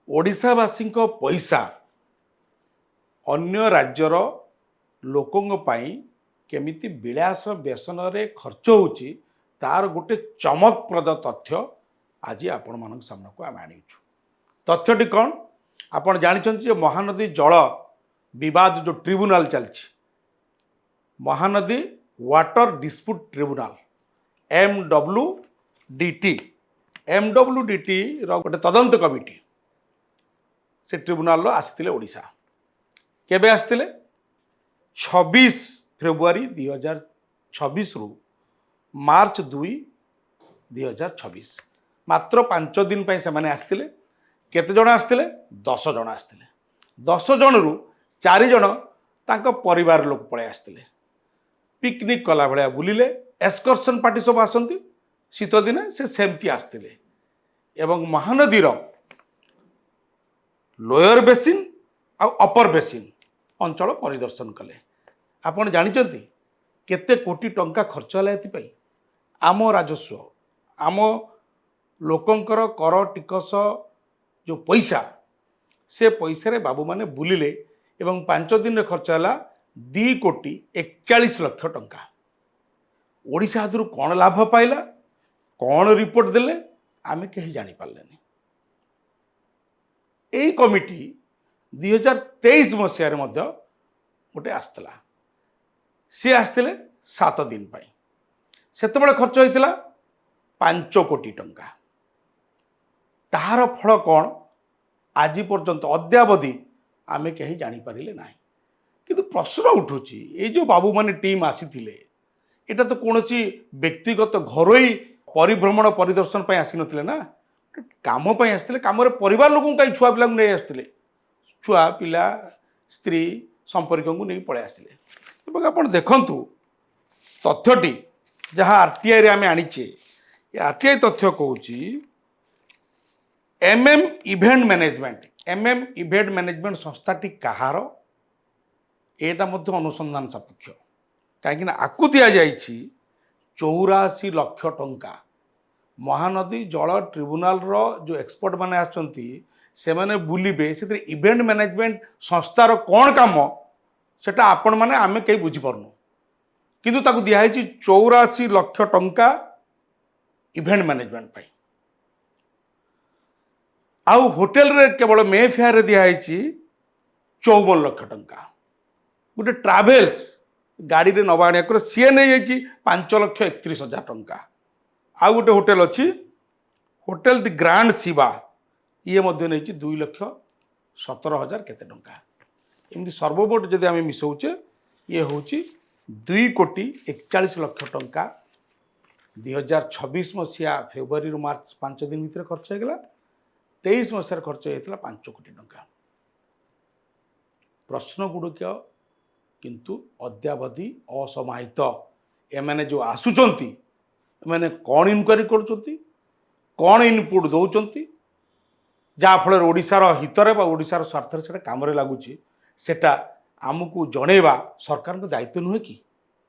ओडिशावासी पैसा अन्य राज्यर लोकों केमिति विलास व्यसन रे खर्च होची तार गोटे चमकप्रद तथ्य आज आपण मान सामना को आम आनीचु। तथ्यटी कौन आपण जानी महानदी जल विवाद जो ट्रिब्यूनल चलछि Mahanadi water dispute tribunal MWDT गोटे तदंत कमिटी से ट्रिब्यूनल आसते ओडिशा केबे आसते 26 फेब्रुआरी 2026 रु मार्च 2 2026 मात्र 5 दिन से माने आसते केते जण आसते 10 जण आसते 10 जण रु 4 जण तांको परिवार लोक पळे आसते पिकनिक कला भलिया बुलिले एक्सकर्सन पार्टी सब आसती शीत दिने से सेमती आसते एवं महानदीर लोयर बेसिन आ अपर बेसिन अंचल परिदर्शन कले। आपण जानिचंती केते कोटी टंका खर्च होला एथि आम राजस्व आम लोकंकर कर टिकस जो पैसा से पैसा रे बाबू माने बुलिले एवं 5 दिन खर्च होला 2 कोटी 41 लाख टंका। ओडिशा आदर कौन लाभ पाइला कौन रिपोर्ट देले आमे कहीं जानी पारलेनी। यही कमिटी 2023 मसीह गोटे आसला सी आसते 7 दिन से खर्च होता 5 कोटी टंका तार फल कौन आज पर्यंत अद्यावधि आमे कहीं जानीपारे ना। किंतु प्रश्न उठुची ये जो बाबू माने टीम आसी एटा तो कौन व्यक्तिगत घरोई परिभ्रमण परिदर्शन आसी नथिले ना काम आसते कम परिवार लोक कहीं छुआ पिला नहीं आसते छुआ पिला स्त्री संपर्क को नहीं पड़े आसते। आप देखु तथ्यटी जहाँ आरटीआई रे आमे आनीचे आरटीआई तथ्य कहूँ इवेंट मैनेजमेंट संस्थाटी कहार एटा मध्य अनुसंधान सापेक्ष कहीं आकु दि जाइए 84 लाख टंका महानदी जल ट्रिब्यूनल रो जो एक्सपर्ट माने आछंती से माने बुलिबे से इवेंट मैनेजमेंट संस्थार कौन काम सेटा आपण माने आमे कहीं बुझी पारनु किंतु ताकु दिया है 84 लाख टंका इवेंट मैनेजमेंट पाई आउ होटेल रे केवल मे फेयर दिया है 54 लाख टंका गोटे ट्रावेल्स गाड़ी रे नवा आनिया कर सी नहीं जाइए 5,31,000 टंका आउ गोटे होटेल अच्छी होटेल दि ग्रांड शिवा ये मध्य नहीं 2,17,000 केते टंका एमती सर्वमोट जदि आम मिसौचे ये हूँ 2 कोटी 41 लाख टंका 2026 मसीहा फेब्रुआरी रु मार्च 5 दिन भितर खर्च होगा 23 मसीह खर्च होता 5 कोटी टंका। प्रश्न गुड़िक किंतु अद्यावधि असमाहित एमाने जो आसुचंती एमाने कौन इनक्वारी करुचंती कौन इनपुट दौरान जहाँफल ओडिशार हितरे बा ओडिशार स्वार्थ से काम लगुच सेटा आमको जनइबा सरकार दायित्व नुहे कि।